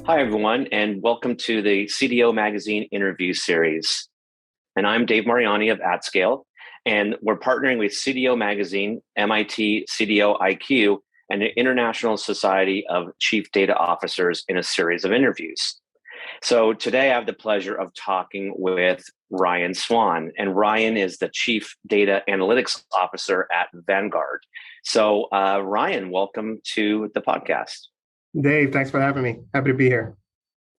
Hi, everyone, and welcome to the CDO Magazine interview series. And I'm Dave Mariani of AtScale, and we're partnering with CDO Magazine, MIT CDO IQ, and the International Society of Chief Data Officers in a series of interviews. So today I have the pleasure of talking with Ryan Swan, and Ryan is the Chief Data Analytics Officer at Vanguard. So Ryan, welcome to the podcast. Dave, thanks for having me. Happy to be here.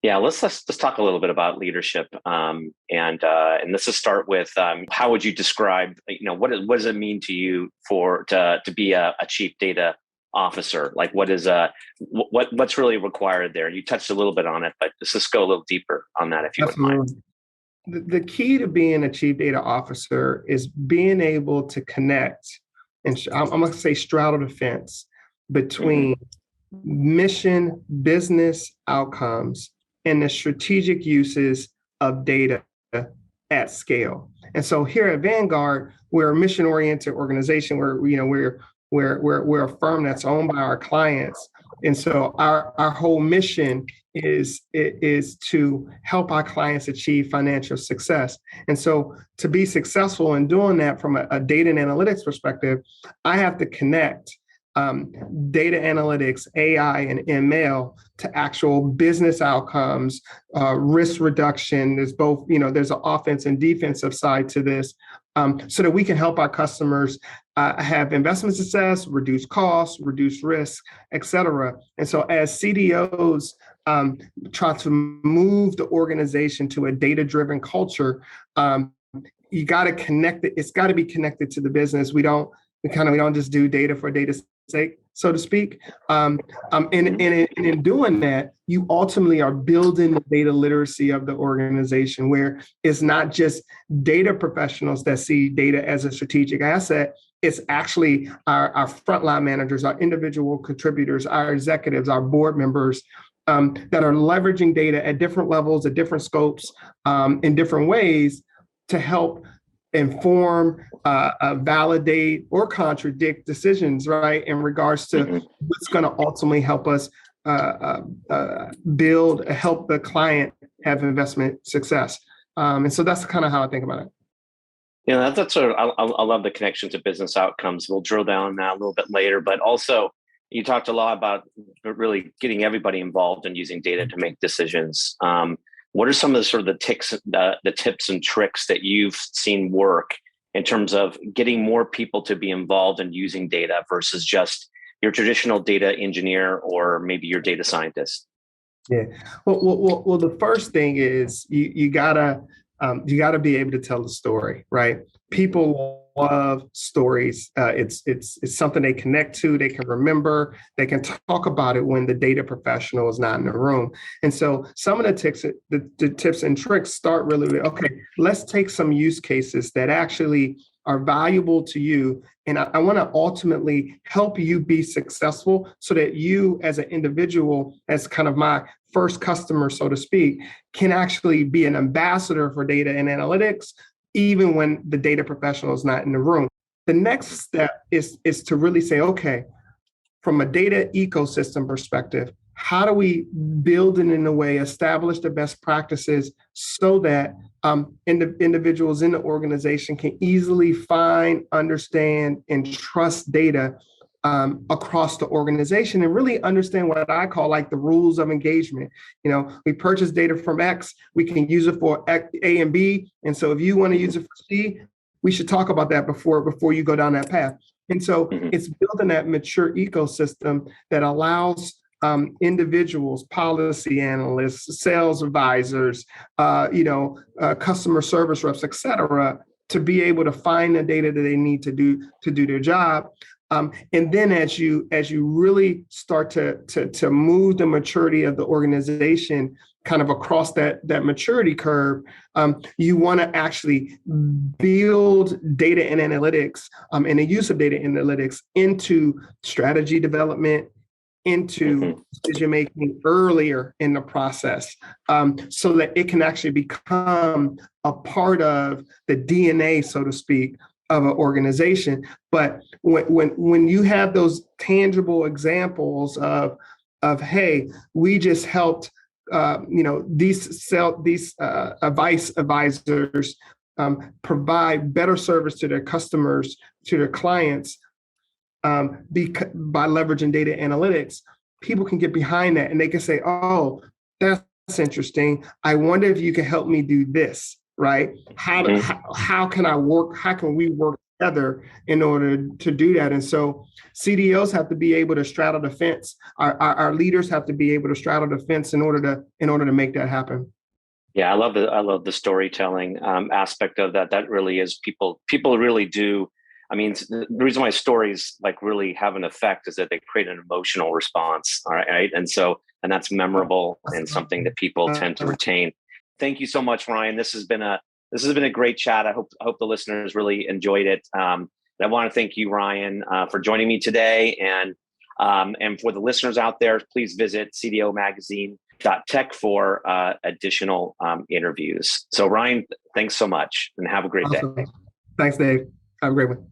Yeah, let's talk a little bit about leadership, and let's just start with how would you describe, what does it mean to you to be a chief data officer? Like, what's really required there? You touched a little bit on it, but let's just go a little deeper on that if you wouldn't mind. The key to being a chief data officer is being able to connect, and I'm going to say straddle the fence between mission, business outcomes, and the strategic uses of data at scale. And so here at Vanguard, we're a mission-oriented organization where we're a firm that's owned by our clients. And so our whole mission is to help our clients achieve financial success. And so to be successful in doing that from a data and analytics perspective, I have to connect data analytics, AI, and ML to actual business outcomes, risk reduction. There's both, there's an offense and defensive side to this, so that we can help our customers have investment success, reduce costs, reduce risk, et cetera. And so as CDOs try to move the organization to a data-driven culture, you got to connect it. It's got to be connected to the business. We don't just do data for data's sake, so to speak. And in doing that, you ultimately are building the data literacy of the organization, where it's not just data professionals that see data as a strategic asset. It's actually our frontline managers, our individual contributors, our executives, our board members that are leveraging data at different levels, at different scopes, in different ways to help inform, validate, or contradict decisions, right, in regards to what's going to ultimately help us help the client have investment success. And so that's kind of how I think about it. Yeah, that's sort of, I love the connection to business outcomes. We'll drill down on that a little bit later, but also you talked a lot about really getting everybody involved in using data to make decisions. What are some of the tips and tricks that you've seen work in terms of getting more people to be involved in using data versus just your traditional data engineer or maybe your data scientist? Yeah. Well, the first thing is you gotta be able to tell the story, right? People love stories. It's something they connect to, they can remember, they can talk about it when the data professional is not in the room. And so some of the tips and tricks start really with, okay, let's take some use cases that actually are valuable to you. And I want to ultimately help you be successful so that you as an individual, as kind of my first customer, so to speak, can actually be an ambassador for data and analytics, even when the data professional is not in the room. The next step is to really say, okay, from a data ecosystem perspective, how do we build it in a way, establish the best practices so that individuals in the organization can easily find, understand, and trust data across the organization, and really understand what I call like the rules of engagement. We purchase data from X, we can use it for A and B. And so if you want to use it for C, we should talk about that before you go down that path. And so it's building that mature ecosystem that allows individuals, policy analysts, sales advisors, customer service reps, et cetera, to be able to find the data that they need to do their job. And then as you really start to move the maturity of the organization kind of across that maturity curve, you want to actually build data and analytics and the use of data analytics into strategy development, into decision-making earlier in the process, so that it can actually become a part of the DNA, so to speak, of an organization. But when you have those tangible examples of hey, we just helped these advice advisors provide better service to their customers, to their clients, by leveraging data analytics, people can get behind that and they can say, "Oh, that's interesting. I wonder if you can help me do this." Right? How can I work? How can we work together in order to do that? And so CDOs have to be able to straddle the fence. Our leaders have to be able to straddle the fence in order to make that happen. Yeah, I love the storytelling aspect of that. That really is people really do. I mean, the reason why stories like really have an effect is that they create an emotional response. All right. And that's memorable and something that people tend to retain. Thank you so much, Ryan. This has been a great chat. I hope the listeners really enjoyed it. I want to thank you, Ryan, for joining me today. And for the listeners out there, please visit cdomagazine.tech for additional interviews. So Ryan, thanks so much and have a great day. Thanks, Dave. Have a great one.